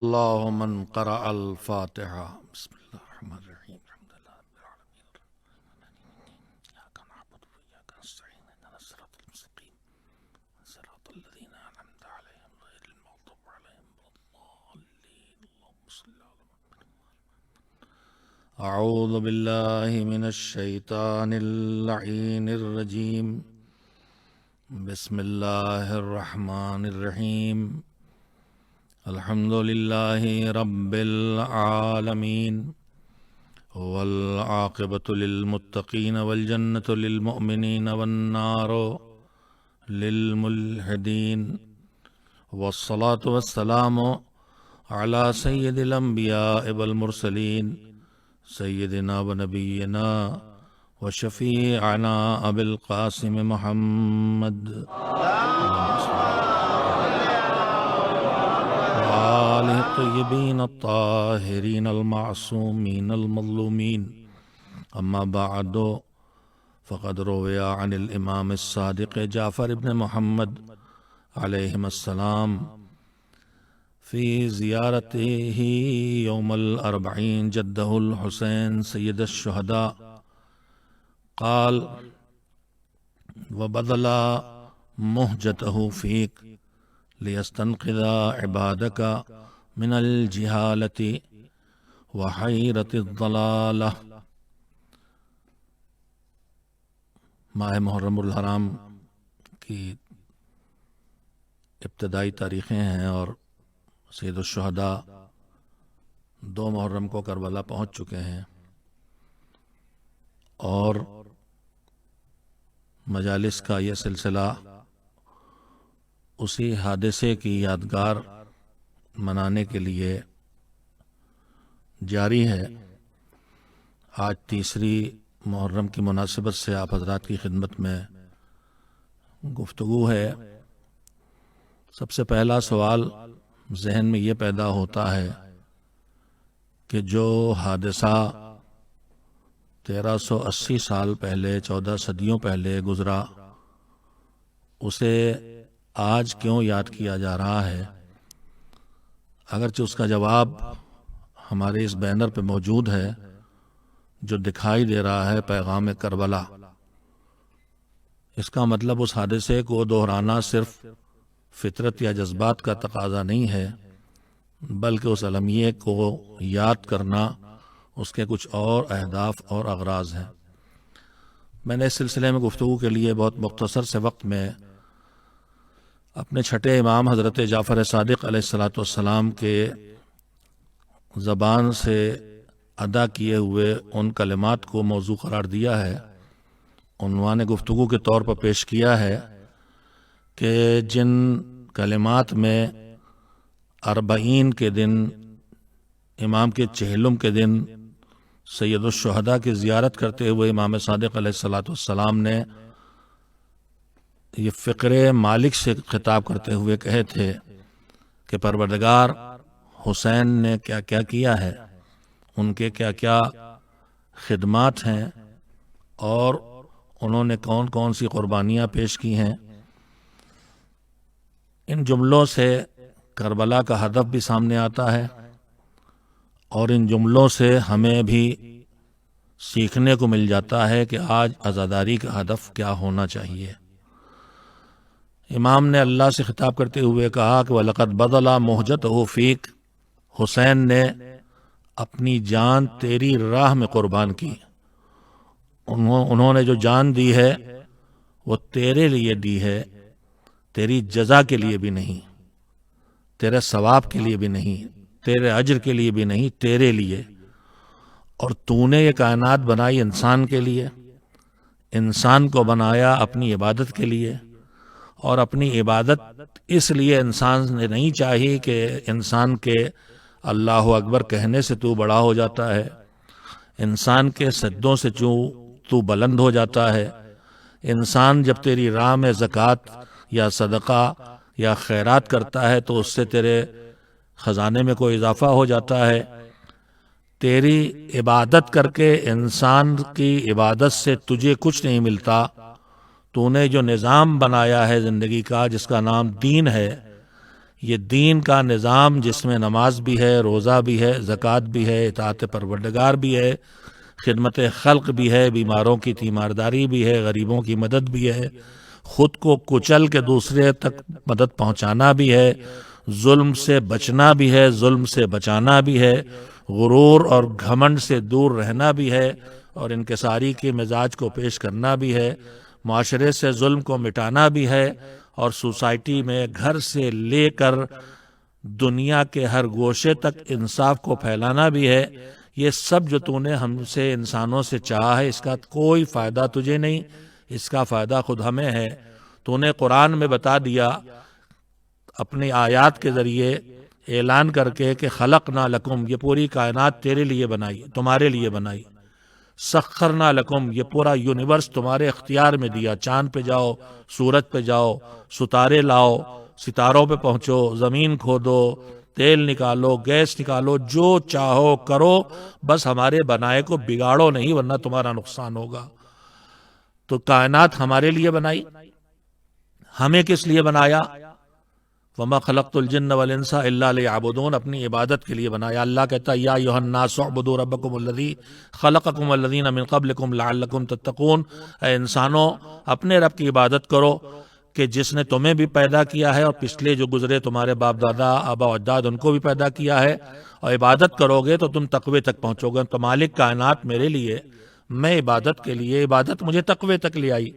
الله من قرأ الفاتحة. بسم الله الرحمن الرحيم. الحمد لله رب العالمين. إياك نعبد وإياك نستعين. اهدنا الصراط المستقيم صراط الذين أنعمت عليهم غير المغضوب عليهم ولا الضالين. اللهم صل على محمد. أعوذ بالله من الشيطان اللعين الرجيم. بسم الله الرحمن الرحيم. الحمد لله رب العالمين والعاقبة للمتقين والجنة للمؤمنين والنار للملحدين، والصلاة والسلام على سيد الأنبياء والمرسلين سيدنا ونبينا وشفيعنا أبي القاسم محمد آله الطيبين الطاهرين المعصومين المظلومين. أما بعد، فقد روي عن الإمام الصادق جعفر بن محمد عليهما السلام في زيارته يوم الأربعين جده الحسين سيد الشهداء قال: وبذل مهجته فيك ليستنقذ عبادك من الجهالة وحيرة الضلالة. ماہ محرم الحرام کی ابتدائی تاریخیں ہیں اور سید الشہداء 2 محرم کو کربلا پہنچ چکے ہیں، اور مجالس کا یہ سلسلہ اسی حادثے کی یادگار منانے کے لیے جاری ہے۔ آج 3 محرم کی مناسبت سے آپ حضرات کی خدمت میں گفتگو ہے۔ سب سے پہلا سوال ذہن میں یہ پیدا ہوتا ہے کہ جو حادثہ 1380 سال پہلے، 14 صدیوں پہلے گزرا، اسے آج کیوں یاد کیا جا رہا ہے؟ اگرچہ اس کا جواب ہمارے اس بینر پہ موجود ہے جو دکھائی دے رہا ہے، پیغام کربلا۔ اس کا مطلب اس حادثے کو دہرانا صرف فطرت یا جذبات کا تقاضا نہیں ہے، بلکہ اس المیے کو یاد کرنا اس کے کچھ اور اہداف اور اغراض ہیں۔ میں نے اس سلسلے میں گفتگو کے لیے بہت مختصر سے وقت میں اپنے چھٹے امام حضرت جعفر صادق علیہ السلام کے زبان سے ادا کیے ہوئے ان کلمات کو موضوع قرار دیا ہے، عنوان گفتگو کے طور پر پیش کیا ہے کہ جن کلمات میں 40 کے دن، امام کے چہلم کے دن، سید الشہداء کی زیارت کرتے ہوئے امام صادق علیہ السلام نے یہ فقر مالک سے خطاب کرتے ہوئے کہے تھے کہ پروردگار حسین نے کیا کیا کیا ہے، ان کے کیا کیا خدمات ہیں، اور انہوں نے کون کون سی قربانیاں پیش کی ہیں۔ ان جملوں سے کربلا کا ہدف بھی سامنے آتا ہے، اور ان جملوں سے ہمیں بھی سیکھنے کو مل جاتا ہے کہ آج عزاداری کا ہدف کیا ہونا چاہیے۔ امام نے اللہ سے خطاب کرتے ہوئے کہا کہ وَلَقَدْ بَذَلَ مُهْجَتَهُ فِيكَ، حسین نے اپنی جان تیری راہ میں قربان کی۔ انہوں نے جو جان دی ہے وہ تیرے لیے دی ہے، تیری جزا کے لیے بھی نہیں، تیرے ثواب کے لیے بھی نہیں، تیرے اجر کے لیے بھی نہیں، تیرے لیے۔ اور تو نے یہ کائنات بنائی انسان کے لیے، انسان کو بنایا اپنی عبادت کے لیے، اور اپنی عبادت اس لیے انسان نے نہیں چاہی کہ انسان کے اللہ اکبر کہنے سے تو بڑا ہو جاتا ہے، انسان کے سجدوں سے تو بلند ہو جاتا ہے، انسان جب تیری راہ میں زکوٰۃ یا صدقہ یا خیرات کرتا ہے تو اس سے تیرے خزانے میں کوئی اضافہ ہو جاتا ہے۔ تیری عبادت کر کے انسان کی عبادت سے تجھے کچھ نہیں ملتا، تو نے جو نظام بنایا ہے زندگی کا جس کا نام دین ہے، یہ دین کا نظام جس میں نماز بھی ہے، روزہ بھی ہے، زکوٰۃ بھی ہے، اطاعت پروردگار بھی ہے، خدمت خلق بھی ہے، بیماروں کی تیمارداری بھی ہے، غریبوں کی مدد بھی ہے، خود کو کچل کے دوسرے تک مدد پہنچانا بھی ہے، ظلم سے بچنا بھی ہے، ظلم سے بچانا بھی ہے، غرور اور گھمنڈ سے دور رہنا بھی ہے، اور انکساری کے مزاج کو پیش کرنا بھی ہے، معاشرے سے ظلم کو مٹانا بھی ہے، اور سوسائٹی میں گھر سے لے کر دنیا کے ہر گوشے تک انصاف کو پھیلانا بھی ہے۔ یہ سب جو تو نے ہم سے انسانوں سے چاہا ہے، اس کا کوئی فائدہ تجھے نہیں، اس کا فائدہ خود ہمیں ہے۔ تو نے قرآن میں بتا دیا اپنی آیات کے ذریعے اعلان کر کے کہ خلقنا لکم، یہ پوری کائنات تیرے لیے بنائی، تمہارے لیے بنائی، سخرنا لکم، یہ پورا یونیورس تمہارے اختیار میں دیا، چاند پہ جاؤ، سورج پہ جاؤ، ستارے لاؤ، ستاروں پہ پہنچو، زمین کھودو، تیل نکالو، گیس نکالو، جو چاہو کرو، بس ہمارے بنائے کو بگاڑو نہیں ورنہ تمہارا نقصان ہوگا۔ تو کائنات ہمارے لیے بنائی، ہمیں کس لیے بنایا؟ وَمَا خَلَقْتُ الْجِنَّ وَالْإِنسَ إِلَّا لِيَعْبُدُونَ، اپنی عبادت کے لیے بنایا۔ اللہ کہتا ہے یا ایھا الناس اعبدوا ربکم الذی خلقکم والذین من قبلکم لعلکم تتقون، اے انسانوں اپنے رب کی عبادت کرو کہ جس نے تمہیں بھی پیدا کیا ہے اور پچھلے جو گزرے تمہارے باپ دادا آبا و اجداد ان کو بھی پیدا کیا ہے، اور عبادت کرو گے تو تم تقوی تک پہنچو گے۔ تو مالک کائنات میرے لیے، میں عبادت کے لیے، عبادت مجھے تقوی تک لے آئی۔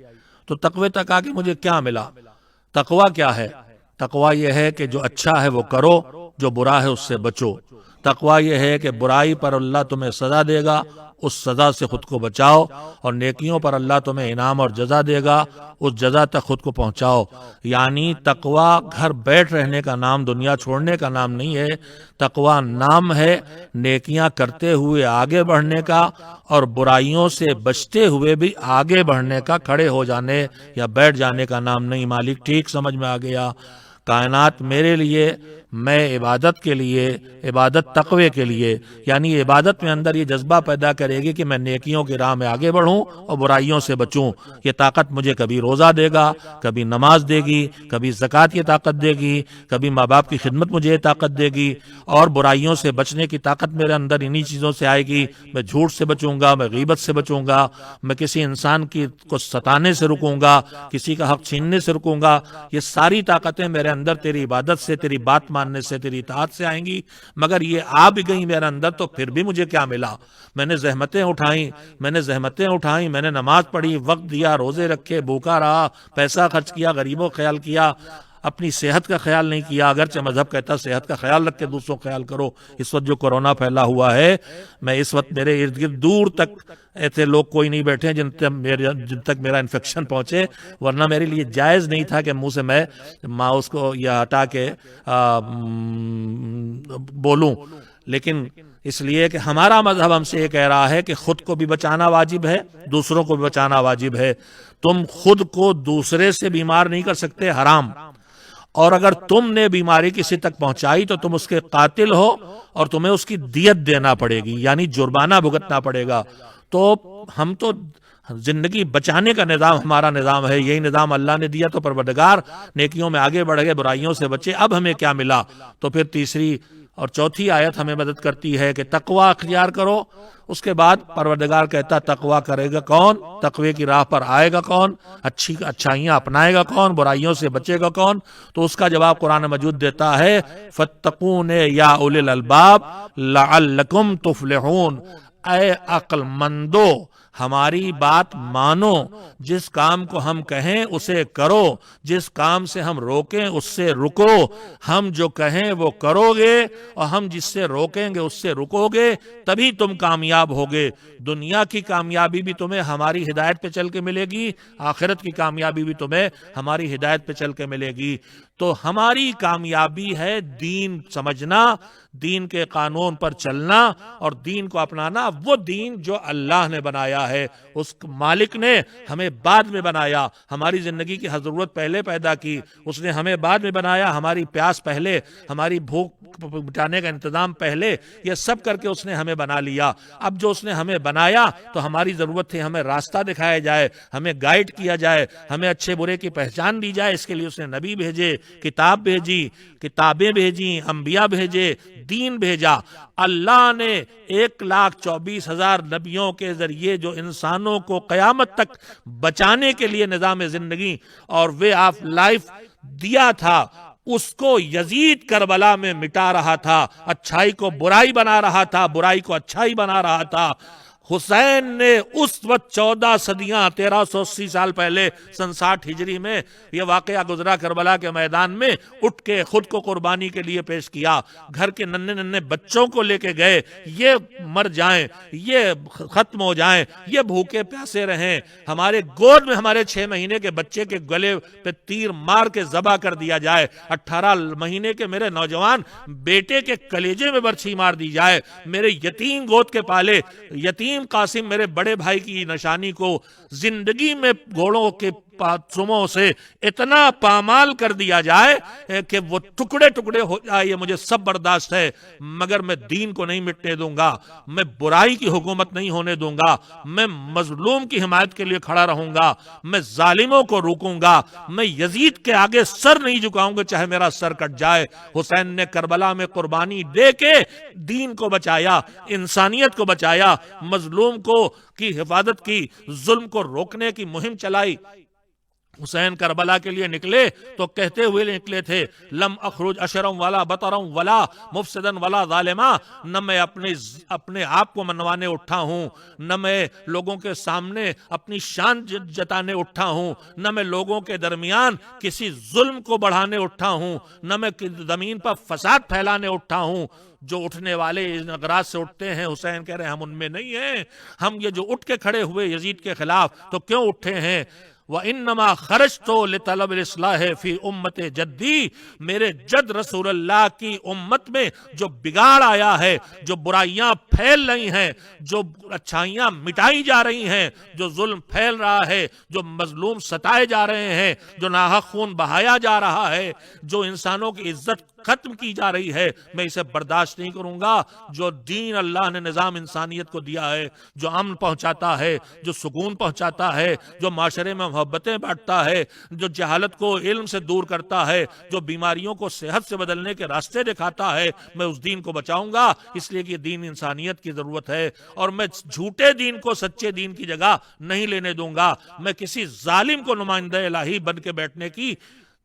تو تقوی تک آ کے مجھے کیا ملا؟ تقوی کیا ہے؟ تقوی یہ ہے کہ جو اچھا ہے وہ کرو، جو برا ہے اس سے بچو۔ تقوی یہ ہے کہ برائی پر اللہ تمہیں سزا دے گا، اس سزا سے خود کو بچاؤ، اور نیکیوں پر اللہ تمہیں انعام اور جزا دے گا، اس جزا تک خود کو پہنچاؤ۔ یعنی تقوی گھر بیٹھ رہنے کا نام، دنیا چھوڑنے کا نام نہیں ہے۔ تقوی نام ہے نیکیاں کرتے ہوئے آگے بڑھنے کا، اور برائیوں سے بچتے ہوئے بھی آگے بڑھنے کا، کھڑے ہو جانے یا بیٹھ جانے کا نام نہیں۔ مالک ٹھیک سمجھ میں آ گیا، کائنات میرے لیے، میں عبادت کے لیے، عبادت تقوی کے لیے، یعنی عبادت میں اندر یہ جذبہ پیدا کرے گی کہ میں نیکیوں کی راہ میں آگے بڑھوں اور برائیوں سے بچوں۔ یہ طاقت مجھے کبھی روزہ دے گا، کبھی نماز دے گی، کبھی زکوٰۃ کی طاقت دے گی، کبھی ماں باپ کی خدمت مجھے طاقت دے گی، اور برائیوں سے بچنے کی طاقت میرے اندر انہی چیزوں سے آئے گی۔ میں جھوٹ سے بچوں گا، میں غیبت سے بچوں گا، میں کسی انسان کو ستانے سے رکوں گا، کسی کا حق چھیننے سے رکوں گا۔ یہ ساری طاقتیں میرے اندر تیری عبادت سے، تیری بات ماننے سے، تیری اطاعت سے آئیں گی۔ مگر یہ آ بھی گئی میرے اندر تو پھر بھی مجھے کیا ملا؟ میں نے زحمتیں اٹھائیں، میں نے نماز پڑھی، وقت دیا، روزے رکھے، بھوکا رہا، پیسہ خرچ کیا، غریبوں کا خیال کیا، اپنی صحت کا خیال نہیں کیا، اگرچہ مذہب کہتا صحت کا خیال رکھ کے دوسروں کا خیال کرو۔ اس وقت جو کورونا پھیلا ہوا ہے، میں اس وقت میرے ارد گرد دور تک ایسے لوگ کوئی نہیں بیٹھے جن تک میرا انفیکشن پہنچے، ورنہ میرے لیے جائز نہیں تھا کہ منہ سے میں ماؤس کو یا ہٹا کے بولوں۔ لیکن اس لیے کہ ہمارا مذہب ہم سے یہ کہہ رہا ہے کہ خود کو بھی بچانا واجب ہے، دوسروں کو بھی بچانا واجب ہے۔ تم خود کو دوسرے سے بیمار نہیں کر سکتے، حرام، اور اگر تم نے بیماری کسی تک پہنچائی تو تم اس کے قاتل ہو اور تمہیں اس کی دیت دینا پڑے گی، یعنی جرمانہ بھگتنا پڑے گا۔ تو ہم تو زندگی بچانے کا نظام ہمارا نظام ہے، یہی نظام اللہ نے دیا، تو پروردگار نیکیوں میں آگے بڑھ گئے، برائیوں سے بچے۔ اب ہمیں کیا ملا؟ تو پھر تیسری اور چوتھی آیت ہمیں مدد کرتی ہے کہ تقوی اختیار کرو۔ اس کے بعد پروردگار کہتا تقوی کرے گا کون؟ تقوی کی راہ پر آئے گا کون؟ اچھائیاں اپنائے گا کون؟ برائیوں سے بچے گا کون؟ تو اس کا جواب قرآن مجید دیتا ہے فَاتَّقُونِ يَا أُولِي الْأَلْبَابِ لَعَلَّكُمْ تُفْلِحُونَ، اے عقل مندو ہماری بات مانو، جس کام کو ہم کہیں اسے کرو، جس کام سے ہم روکیں اس سے رکو۔ ہم جو کہیں وہ کرو گے اور ہم جس سے روکیں گے اس سے رکو گے، تبھی تم کامیاب ہوگے۔ دنیا کی کامیابی بھی تمہیں ہماری ہدایت پہ چل کے ملے گی، آخرت کی کامیابی بھی تمہیں ہماری ہدایت پہ چل کے ملے گی۔ تو ہماری کامیابی ہے دین سمجھنا، دین کے قانون پر چلنا اور دین کو اپنانا، وہ دین جو اللہ نے بنایا بنایا ہے، اس مالک نے ہمیں بعد میں بنایا، ہماری زندگی کی ضرورت پہلے پیدا کی، اس نے ہمیں بعد میں بنایا، ہماری پیاس پہلے، ہماری بھوک مٹانے کا انتظام پہلے، یہ سب کر کے اس نے ہمیں بنا لیا۔ اب جو اس نے ہمیں بنایا تو ہماری ضرورت تھی ہمیں راستہ دکھایا جائے، ہمیں گائیڈ کیا جائے، ہمیں اچھے برے کی پہچان دی جائے، اس کے لیے اس نے نبی بھیجے، کتاب بھیجی، کتابیں بھیجی، انبیاء بھیجے، دین بھیجا۔ اللہ نے 1,24,000 نبیوں کے ذریعے جو انسانوں کو قیامت تک بچانے کے لیے نظام زندگی اور وے آف لائف دیا تھا، اس کو یزید کربلا میں مٹا رہا تھا، اچھائی کو برائی بنا رہا تھا، برائی کو اچھائی بنا رہا تھا۔ حسین نے اس وقت 14 صدیاں 1380 سال پہلے سن 60 ہجری میں یہ واقعہ گزرا کربلا کے میدان میں، اٹھ کے خود کو قربانی کے لیے پیش کیا، گھر کے ننھے ننھے بچوں کو لے کے گئے، یہ مر جائیں، یہ ختم ہو جائیں، یہ بھوکے پیاسے رہیں، ہمارے گود میں ہمارے 6 مہینے کے بچے کے گلے پہ تیر مار کے ذبح کر دیا جائے، 18 مہینے کے میرے نوجوان بیٹے کے کلیجے میں برچھی مار دی جائے، میرے یتیم گود کے پالے یتیم قاسم میرے بڑے بھائی کی نشانی کو زندگی میں گھوڑوں کے سموں سے اتنا پامال کر دیا جائے کہ وہ ٹکڑے ٹکڑے ہو جائے، یہ مجھے سب برداشت ہے، مگر میں دین کو نہیں مٹنے دوں گا، میں برائی کی حکومت نہیں ہونے دوں گا، میں مظلوم کی حمایت کے لیے کھڑا رہوں گا، میں ظالموں کو روکوں گا، میں یزید کے آگے سر نہیں جھکاؤں گا چاہے میرا سر کٹ جائے۔ حسین نے کربلا میں قربانی دے کے دین کو بچایا، انسانیت کو بچایا، مظلوم کو کی حفاظت کی، ظلم کو روکنے کی مہم چلائی۔ حسین کربلا کے لیے نکلے تو کہتے ہوئے نکلے تھے، لم اخرج اشرم ولا بطرم ولا مفسدن ولا ظالما، نہ میں اپنے آپ کو منوانے اٹھا ہوں، نہ میں لوگوں کے سامنے اپنی شان جتانے اٹھا ہوں، نہ میں لوگوں کے درمیان کسی ظلم کو بڑھانے اٹھا ہوں، نہ میں زمین پر فساد پھیلانے اٹھا ہوں۔ جو اٹھنے والے ان اغراض سے اٹھتے ہیں، حسین کہہ رہے ہیں ہم ان میں نہیں ہیں، ہم یہ جو اٹھ کے کھڑے ہوئے یزید کے خلاف تو کیوں اٹھے ہیں؟ وَإِنَّمَا خَرَجْتُ لِطَلَبِ الْإِصْلَاحِ فِي أُمَّتِ جَدِّي، میرے جد رسول اللہ کی امت میں جو بگاڑ آیا ہے، جو برائیاں پھیل رہی ہیں، جو اچھائیاں مٹائی جا رہی ہیں، جو ظلم پھیل رہا ہے، جو مظلوم ستائے جا رہے ہیں، جو ناحق خون بہایا جا رہا ہے، جو انسانوں کی عزت ختم کی جا رہی ہے، میں اسے برداشت نہیں کروں گا۔ جو دین اللہ نے نظام انسانیت کو دیا ہے، جو امن پہنچاتا ہے، جو سکون پہنچاتا ہے، جو معاشرے میں محبتیں بانٹتا ہے، جو جہالت کو علم سے دور کرتا ہے، جو بیماریوں کو صحت سے بدلنے کے راستے دکھاتا ہے، میں اس دین کو بچاؤں گا، اس لیے کہ یہ دین انسانیت کی ضرورت ہے، اور میں جھوٹے دین کو سچے دین کی جگہ نہیں لینے دوں گا، میں کسی ظالم کو نمائندہ الہی بن کے بیٹھنے کی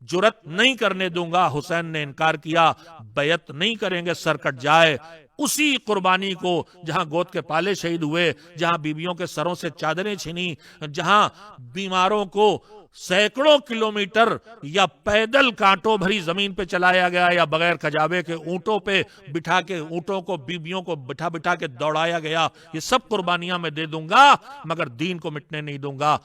جرت نہیں کرنے دوں گا۔ حسین نے انکار کیا، بیعت نہیں کریں گے سر کٹ جائے۔ اسی قربانی کو جہاں گود کے پالے شہید ہوئے، جہاں بیویوں کے سروں سے چادریں چھنی، جہاں بیماروں کو سینکڑوں کلومیٹر یا پیدل کانٹوں بھری زمین پہ چلایا گیا، یا بغیر کجاوے کے اونٹوں پہ بٹھا کے اونٹوں کو بیویوں کو بٹھا کے دوڑایا گیا، یہ سب قربانیاں میں دے دوں گا، مگر دین کو مٹنے نہیں دوں گا۔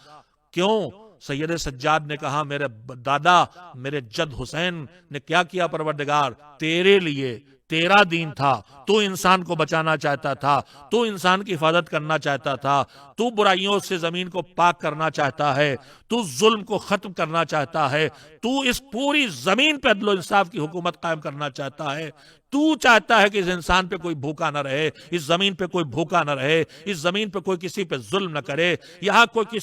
کیوں؟ سید سجاد نے کہا میرے دادا میرے جد حسین نے کیا کیا پروردگار؟ تیرے لیے، تیرا دین تھا، تو انسان کو بچانا چاہتا تھا، تو انسان کی حفاظت کرنا چاہتا تھا، تو برائیوں سے زمین کو پاک کرنا چاہتا ہے، تو ظلم کو ختم کرنا چاہتا ہے، تو اس پوری زمین پہ عدل و انصاف کی حکومت قائم کرنا چاہتا ہے، تو چاہتا ہے کہ اس انسان پہ کوئی بھوکا نہ رہے، اس زمین پہ کوئی بھوکا نہ رہے، اس زمین پہ کوئی کسی پہ ظلم نہ کرے، یہاں کوئی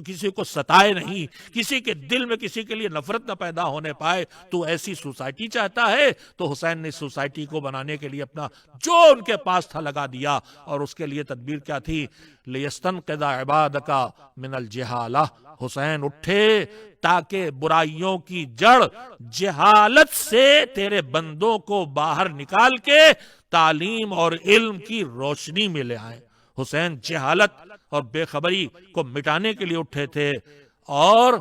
کسی کو ستائے نہیں، کسی کے دل میں کسی کے لیے نفرت نہ پیدا ہونے پائے۔ تو ایسی سوسائٹی چاہتا ہے، تو حسین نے سوسائٹی کو بنانے کے لیے اپنا جو ان کے پاس تھا لگا دیا، اور اس کے لیے تدبیر کیا تھی؟ لِيَسْتَنْقِذَ عِبَادَكَ مِنَ الْجِهَالَةِ، حسین اٹھے تاکہ برائیوں کی جڑ جہالت سے تیرے بندوں کو باہر نکال کے تعلیم اور علم کی روشنی میں لے آئیں۔ حسین جہالت اور بے خبری کو مٹانے کے لیے اٹھے تھے، اور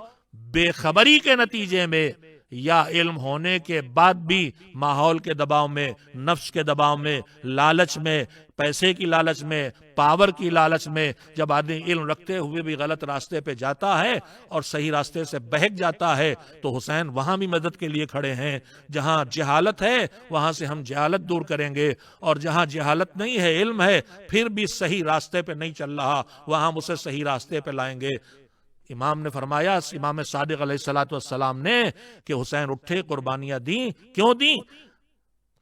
بے خبری کے نتیجے میں یا علم ہونے کے بعد بھی ماحول کے دباؤ میں، نفس کے دباؤ میں، لالچ میں، پیسے کی لالچ میں، پاور کی لالچ میں، جب آدمی علم رکھتے ہوئے بھی غلط راستے پہ جاتا ہے اور صحیح راستے سے بہک جاتا ہے، تو حسین وہاں بھی مدد کے لیے کھڑے ہیں۔ جہاں جہالت ہے وہاں سے ہم جہالت دور کریں گے، اور جہاں جہالت نہیں ہے، علم ہے، پھر بھی صحیح راستے پہ نہیں چل رہا، وہاں ہم اسے صحیح راستے پہ لائیں گے۔ امام نے فرمایا، امام صادق علیہ السلام نے، کہ حسین اٹھے، قربانیاں دیں۔ کیوں دیں؟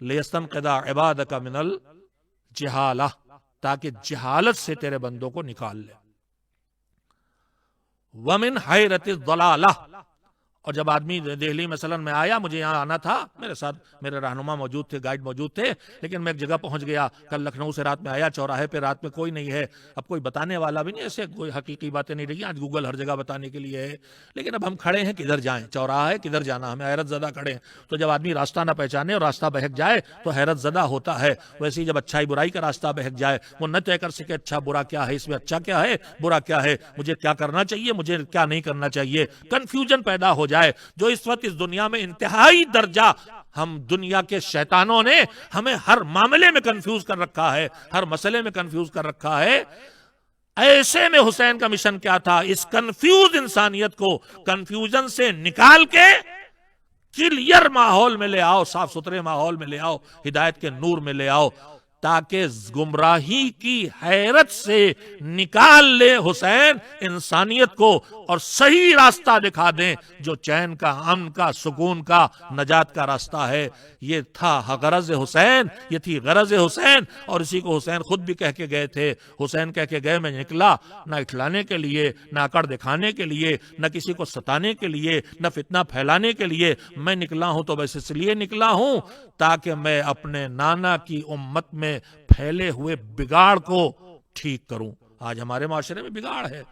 لِيَسْتَنْقِذَ عِبَادَكَ مِنَ الجہالہ، تاکہ جہالت سے تیرے بندوں کو نکال لے۔ وَمِنْ حَيْرَةِ الضَّلَالَةِ، اور جب آدمی دہلی مثلا میں آیا، مجھے یہاں آنا تھا، میرے ساتھ میرے رہنما موجود تھے، گائیڈ موجود تھے، لیکن میں ایک جگہ پہنچ گیا، کل لکھنؤ سے رات میں آیا، چوراہے پہ رات میں کوئی نہیں ہے، اب کوئی بتانے والا بھی نہیں، ایسے کوئی حقیقی باتیں نہیں رہی، آج گوگل ہر جگہ بتانے کے لیے ہے، لیکن اب ہم کھڑے ہیں، کدھر جائیں؟ چوراہا ہے، کدھر جانا؟ ہمیں حیرت زدہ کھڑے ہیں۔ تو جب آدمی راستہ نہ پہچانے اور راستہ بہک جائے تو حیرت زدہ ہوتا ہے، ویسے ہی جب اچھائی برائی کا راستہ بہک جائے، وہ نہ طے کر سکے اچھا برا کیا ہے، اس میں اچھا کیا ہے، برا کیا ہے، مجھے کیا کرنا چاہیے، مجھے کیا نہیں کرنا چاہیے، کنفیوژن پیدا ہو جائے، جو اس وقت اس دنیا میں انتہائی درجہ، ہم دنیا کے شیطانوں نے ہمیں ہر معاملے میں کنفیوز کر رکھا ہے، ہر مسئلے میں کنفیوز کر رکھا ہے۔ ایسے میں حسین کا مشن کیا تھا؟ اس کنفیوز انسانیت کو کنفیوژن سے نکال کے کلیئر ماحول میں لے آؤ، صاف ستھرے ماحول میں لے آؤ، ہدایت کے نور میں لے آؤ، تاکہ گمراہی کی حیرت سے نکال لے حسین انسانیت کو، اور صحیح راستہ دکھا دیں جو چین کا، امن کا، سکون کا، نجات کا راستہ ہے۔ یہ تھا غرض حسین، یہ تھی غرض حسین، اور اسی کو حسین خود بھی کہہ کے گئے تھے۔ حسین کہہ کے گئے، میں نکلا نہ اٹھلانے کے لیے، نہ اکڑ دکھانے کے لیے، نہ کسی کو ستانے کے لیے، نہ فتنہ پھیلانے کے لیے، میں نکلا ہوں تو بس اس لیے نکلا ہوں تاکہ میں اپنے نانا کی امت میں پھیلے ہوئے بگاڑ کو ٹھیک کروں۔ آج ہمارے معاشرے میں بگاڑ ہے،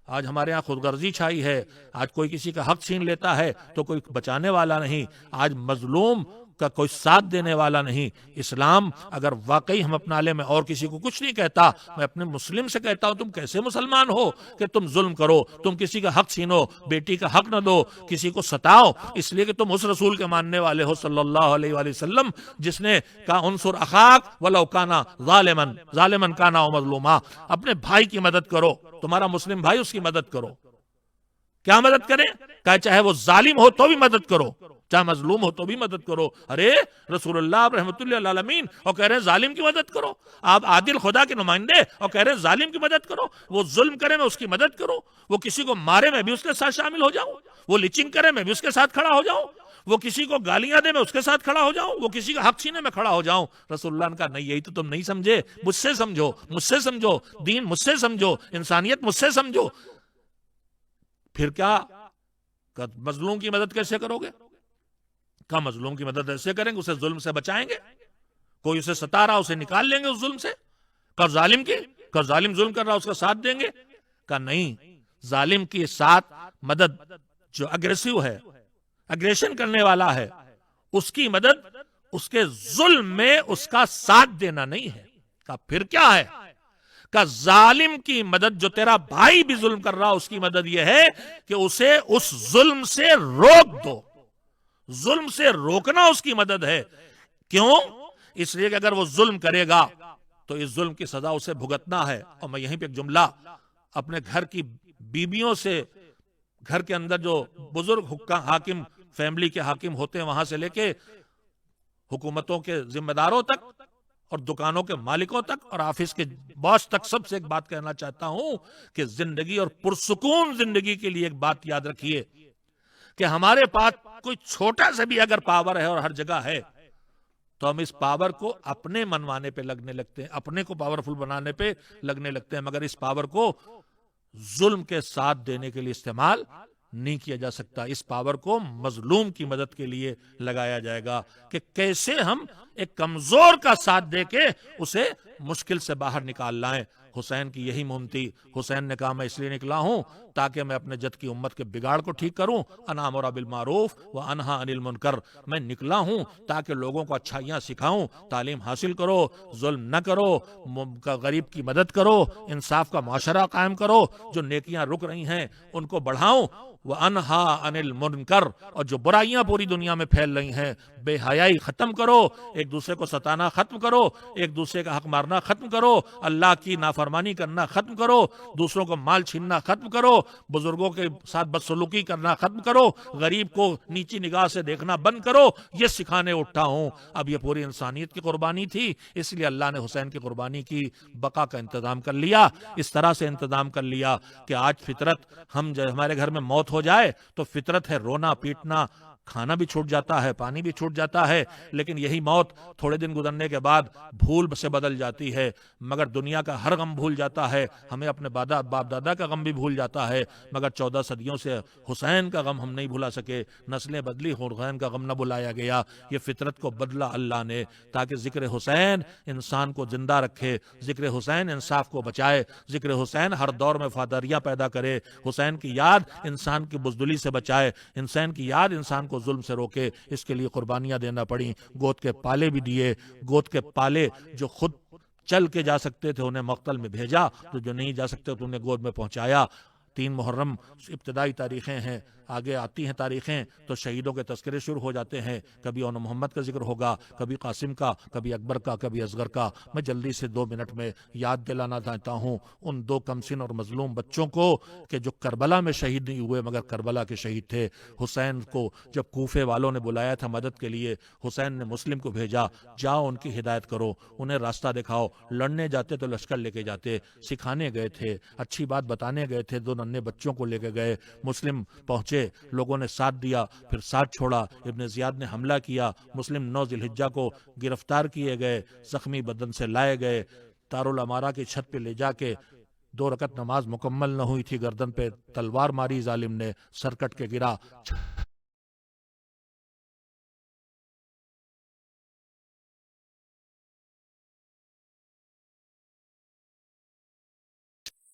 آج ہمارے ہاں خود غرضی چھائی ہے، آج کوئی کسی کا حق چھین لیتا ہے تو کوئی بچانے والا نہیں، آج مظلوم کا کوئی ساتھ دینے والا نہیں۔ اسلام اگر واقعی ہم اپنا لیں، میں اور کسی کو کچھ نہیں کہتا، میں اپنے مسلم سے کہتا ہوں، تم کیسے مسلمان ہو کہ تم ظلم کرو، تم کسی کا حق چھینو، بیٹی کا حق نہ دو، کسی کو ستاؤ، اس لیے کہ تم اس رسول کے ماننے والے ہو صلی اللہ علیہ وآلہ وسلم، جس نے کہا انصر اخاک ولو کانا ظالما کانا و مظلوما، اپنے بھائی کی مدد کرو، تمہارا مسلم بھائی، اس کی مدد کرو۔ کیا مدد کریں؟ کہا چاہے وہ ظالم ہو تو بھی مدد کرو، چاہے مظلوم ہو تو بھی مدد کرو۔ ارے رسول اللہ رحمت اللہ العالمین اور کہہ رہے ہیں ظالم کی مدد کرو، آپ عادل خدا کے نمائندے اور کہہ رہے ہیں ظالم کی مدد کرو، وہ ظلم کرے میں اس کی مدد کروں، وہ کسی کو مارے میں بھی اس کے ساتھ شامل ہو جاؤں، وہ لچنگ کرے میں بھی اس کے ساتھ کھڑا ہو جاؤں، وہ کسی کو گالیاں دے میں اس کے ساتھ کھڑا ہو جاؤں، وہ کسی کا حق چھینے میں کھڑا ہو جاؤں۔ رسول اللہ نے کہا نہیں، یہی تو تم نہیں سمجھے، مجھ سے سمجھو، مجھ سے سمجھو، دین مجھ سے سمجھو، انسانیت مجھ سے سمجھو۔ پھر کیا؟ مظلوم کی مدد کیسے کرو گے؟ کہا مظلوم کی مدد ایسے کریں گے، اسے ظلم سے بچائیں گے، کوئی اسے ستا رہا اسے نکال لیں گے اس ظلم سے۔ کہا ظالم کی؟ کہا ظالم ظلم کر رہا اس کا ساتھ دیں گے؟ کہا نہیں، ظالم کی ساتھ مدد، جو اگریسو ہے، اگریشن کرنے والا ہے، اس کی مدد اس کے ظلم میں اس کا ساتھ دینا نہیں ہے۔ کہا پھر کیا ہے؟ کہ ظالم کی مدد، جو تیرا بھائی بھی ظلم کر رہا اس کی مدد یہ ہے کہ اسے اس ظلم سے روک دو، ظلم سے روکنا اس کی مدد ہے۔ کیوں؟ اس لیے کہ اگر وہ ظلم کرے گا تو اس ظلم کی سزا اسے بھگتنا ہے۔ اور میں یہیں پہ ایک جملہ اپنے گھر کی بیبیوں سے، گھر کے اندر جو بزرگ حاکم، فیملی کے حاکم ہوتے ہیں، وہاں سے لے کے حکومتوں کے ذمہ داروں تک اور دکانوں کے مالکوں تک اور آفس کے باس تک، سب سے ایک بات کہنا چاہتا ہوں کہ زندگی اور پرسکون زندگی کے لیے ایک بات یاد رکھیے کہ ہمارے پاس کوئی چھوٹا سا بھی اگر پاور ہے اور ہر جگہ ہے تو ہم اس پاور کو اپنے منوانے پہ لگنے لگتے ہیں، اپنے کو پاورفل بنانے پہ لگنے لگتے ہیں، مگر اس پاور کو ظلم کے ساتھ دینے کے لیے استعمال نہیں کیا جا سکتا۔ اس پاور کو مظلوم کی مدد کے لیے لگایا جائے گا کہ کیسے ہم ایک کمزور کا ساتھ دے کے اسے مشکل سے باہر نکال لائیں۔ حسین کی یہی مہم تھی۔ حسین نے کہا میں اس لیے نکلا ہوں تاکہ میں اپنے جد کی امت کے بگاڑ کو ٹھیک کروں، انا امر بالمعروف و انہا عن المنکر، میں نکلا ہوں تاکہ لوگوں کو اچھائیاں سکھاؤں، تعلیم حاصل کرو، ظلم نہ کرو، غریب کی مدد کرو، انصاف کا معاشرہ قائم کرو، جو نیکیاں رک رہی ہیں ان کو بڑھاؤں، وَأَنْهَا عَنِ الْمُنْكَرِ، اور جو برائیاں پوری دنیا میں پھیل رہی ہیں، بے حیائی ختم کرو، ایک دوسرے کو ستانا ختم کرو، ایک دوسرے کا حق مارنا ختم کرو، اللہ کی نافرمانی کرنا ختم کرو، دوسروں کو مال چھیننا ختم کرو، بزرگوں کے ساتھ بدسلوکی کرنا ختم کرو، غریب کو نیچی نگاہ سے دیکھنا بند کرو، یہ سکھانے اٹھا ہوں۔ اب یہ پوری انسانیت کی قربانی تھی، اس لیے اللہ نے حسین کی قربانی کی بقا کا انتظام کر لیا، اس طرح سے انتظام کر لیا کہ آج فطرت، ہم جب ہمارے گھر میں موت ہو جائے تو فطرت ہے رونا پیٹنا، کھانا بھی چھوٹ جاتا ہے، پانی بھی چھوٹ جاتا ہے، لیکن یہی موت تھوڑے دن گزرنے کے بعد بھول سے بدل جاتی ہے، مگر دنیا کا ہر غم بھول جاتا ہے، ہمیں اپنے باپ دادا کا غم بھی بھول جاتا ہے، مگر 14 صدیوں سے حسین کا غم ہم نہیں بھلا سکے، نسلیں بدلی، حسین کا غم نہ بھلایا گیا، یہ فطرت کو بدلا اللہ نے تاکہ ذکر حسین انسان کو زندہ رکھے، ذکر حسین انصاف کو بچائے، ذکر حسین ہر دور میں وفاداریاں پیدا کرے، حسین کی یاد انسان کی بزدلی سے بچائے، حسین کی یاد انسان کو ظلم سے روکے، اس کے لیے قربانیاں دینا پڑیں، گود کے پالے بھی دیے، گود کے پالے جو خود چل کے جا سکتے تھے انہیں مقتل میں بھیجا، تو جو نہیں جا سکتے تو انہیں گود میں پہنچایا۔ 3 محرم ابتدائی تاریخیں ہیں، آگے آتی ہیں تاریخیں تو شہیدوں کے تذکرے شروع ہو جاتے ہیں، کبھی اون محمد کا ذکر ہوگا، کبھی قاسم کا، کبھی اکبر کا، کبھی اصغر کا۔ میں جلدی سے 2 منٹ میں یاد دلانا چاہتا ہوں ان 2 کمسن اور مظلوم بچوں کو کہ جو کربلا میں شہید نہیں ہوئے مگر کربلا کے شہید تھے۔ حسین کو جب کوفے والوں نے بلایا تھا مدد کے لیے، حسین نے مسلم کو بھیجا، جاؤ ان کی ہدایت کرو، انہیں راستہ دکھاؤ، لڑنے جاتے تو لشکر لے کے جاتے، سکھانے گئے تھے، اچھی بات بتانے گئے تھے، 2 ننھے بچوں کو لے کے گئے، مسلم پہنچے، لوگوں نے ساتھ دیا، پھر ساتھ چھوڑا، ابن زیاد نے حملہ کیا، مسلم 9 ذی الحجہ کو گرفتار کیے گئے، زخمی بدن سے لائے گئے، دارالامارہ کی چھت پہ لے جا کے 2 رکعت نماز مکمل نہ ہوئی تھی، گردن پہ تلوار ماری ظالم نے، سر کٹ کے گرا،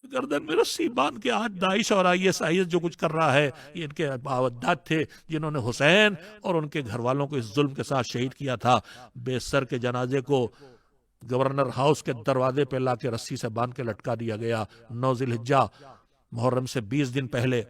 گردن میں رسی باندھ کے آج داعش اور IS جو کچھ کر رہا ہے، یہ ان کے اجداد تھے جنہوں نے حسین اور ان کے گھر والوں کو اس ظلم کے ساتھ شہید کیا تھا۔ بے سر کے جنازے کو گورنر ہاؤس کے دروازے پہ لا کے رسی سے باندھ کے لٹکا دیا گیا۔ 9 ذی الحجہ محرم سے 20 دن پہلے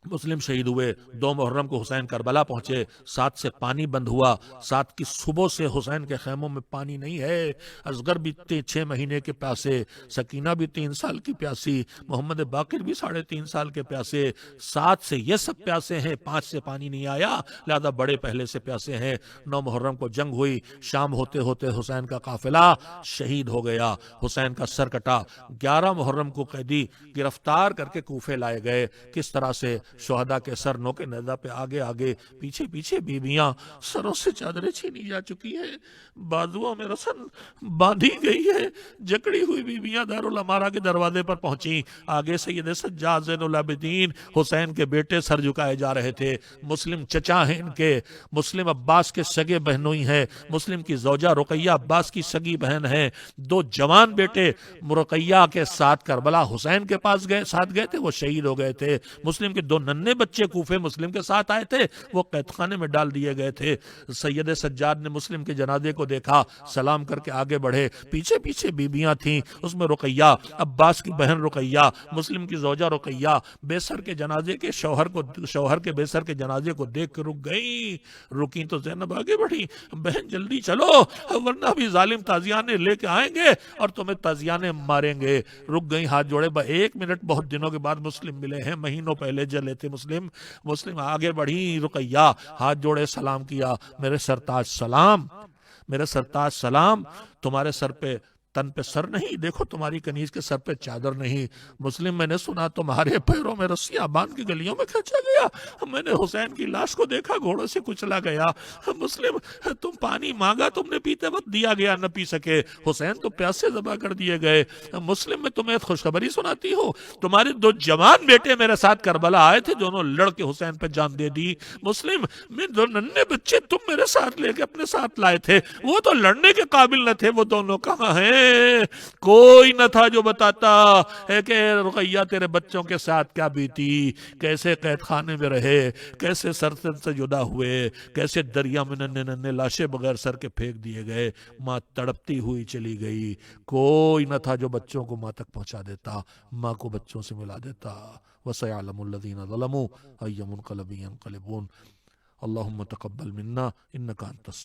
مسلم شہید ہوئے، 2 محرم کو حسین کربلا پہنچے، 7 سے پانی بند ہوا، 7 کی صبح سے حسین کے خیموں میں پانی نہیں ہے، اصغر بھی 6 مہینے کے پیاسے، سکینہ بھی 3 سال کی پیاسی، محمد باقر بھی 3.5 سال کے پیاسے، 7 سے یہ سب پیاسے ہیں، 5 سے پانی نہیں آیا، لہذا بڑے پہلے سے پیاسے ہیں۔ 9 محرم کو جنگ ہوئی، شام ہوتے ہوتے حسین کا قافلہ شہید ہو گیا، حسین کا سر کٹا۔ 11 محرم کو قیدی گرفتار کر کے کوفے لائے گئے، کس طرح سے شہداء کے سر نو کے نیزہ پہ آگے آگے پیچھے پیچھے بیویاں، سروں سے چادریں چھینی جا چکی ہیں، بازوؤں میں رسن باندھی گئی ہے، جکڑی ہوئی بیویاں دارالامارہ کے دروازے پر پہنچیں، آگے سید سجاد زین العابدین حسین کے بیٹے سر جھکائے جا رہے تھے، مسلم چچا ہیں ان کے، مسلم عباس کے سگے بہنوئی ہیں، مسلم کی زوجہ رقیہ عباس کی سگی بہن ہے، 2 جوان بیٹے رقیہ کے ساتھ کربلا حسین کے پاس ساتھ گئے تھے، وہ شہید ہو گئے تھے، مسلم کے 2 ننھے بچے کوفے مسلم کے ساتھ آئے تھے، وہ قید خانے میں ڈال دیے گئے تھے۔ سید سجاد نے مسلم کے جنازے کو دیکھا، سلام کر کے آگے بڑھے، پیچھے پیچھے بیویاں تھیں، اس میں رقیہ عباس کی بہن رقیہ، مسلم کی زوجہ رقیہ، بے سر کے جنازے کے شوہر کے بے سر کے جنازے کو دیکھ کے رک گئی، رکی تو زینب آگے بڑھی، بہن جلدی چلو ورنہ بھی ظالم تازیانے لے کے آئیں گے اور تمہیں تازیانے ماریں گے۔ رک گئی، ہاتھ جوڑے، 1 منٹ، بہت دنوں کے بعد مسلم ملے ہیں، مہینوں پہلے جلے تھے مسلم آگے بڑھی، رقیہ ہاتھ جوڑے سلام کیا، میرے سرتاج سلام، میرے سرتاج سلام، تمہارے سر پہ تن پہ سر نہیں، دیکھو تمہاری کنیز کے سر پہ چادر نہیں، مسلم میں نے سنا تمہارے پیروں میں رسیاں باندھ کے گلیوں میں کھینچا گیا، میں نے حسین کی لاش کو دیکھا گھوڑوں سے کچلا گیا، مسلم تم پانی مانگا تم نے پیتے وقت دیا گیا نہ پی سکے، حسین تو پیاسے ذبح کر دیے گئے، مسلم میں تمہیں خوشخبری سناتی ہو، تمہارے 2 جوان بیٹے میرے ساتھ کربلا آئے تھے، دونوں لڑ کے حسین پہ جان دے دی، مسلم میں 2 ننھے بچے تم میرے ساتھ لے کے اپنے ساتھ لائے تھے، وہ تو لڑنے کے قابل نہ تھے، وہ دونوں کہاں ہیں؟ کوئی نہ تھا جو بتاتا ہے کہ رقیہ تیرے بچوں کے ساتھ کیا بیتی، کیسے قید خانے میں رہے، کیسے سرزد سے جدا ہوئے، کیسے دریا میں ننھے ننھے لاشیں بغیر سر کے پھینک دیے گئے، ماں تڑپتی ہوئی چلی گئی، کوئی نہ تھا جو بچوں کو ماں تک پہنچا دیتا، ماں کو بچوں سے ملا دیتا۔ وَسَيَعْلَمُ الَّذِينَ ظَلَمُوا أَيَّ مُنْقَلَبٍ يَنْقَلِبُونَ۔ اللہم تقبل منا انکا انت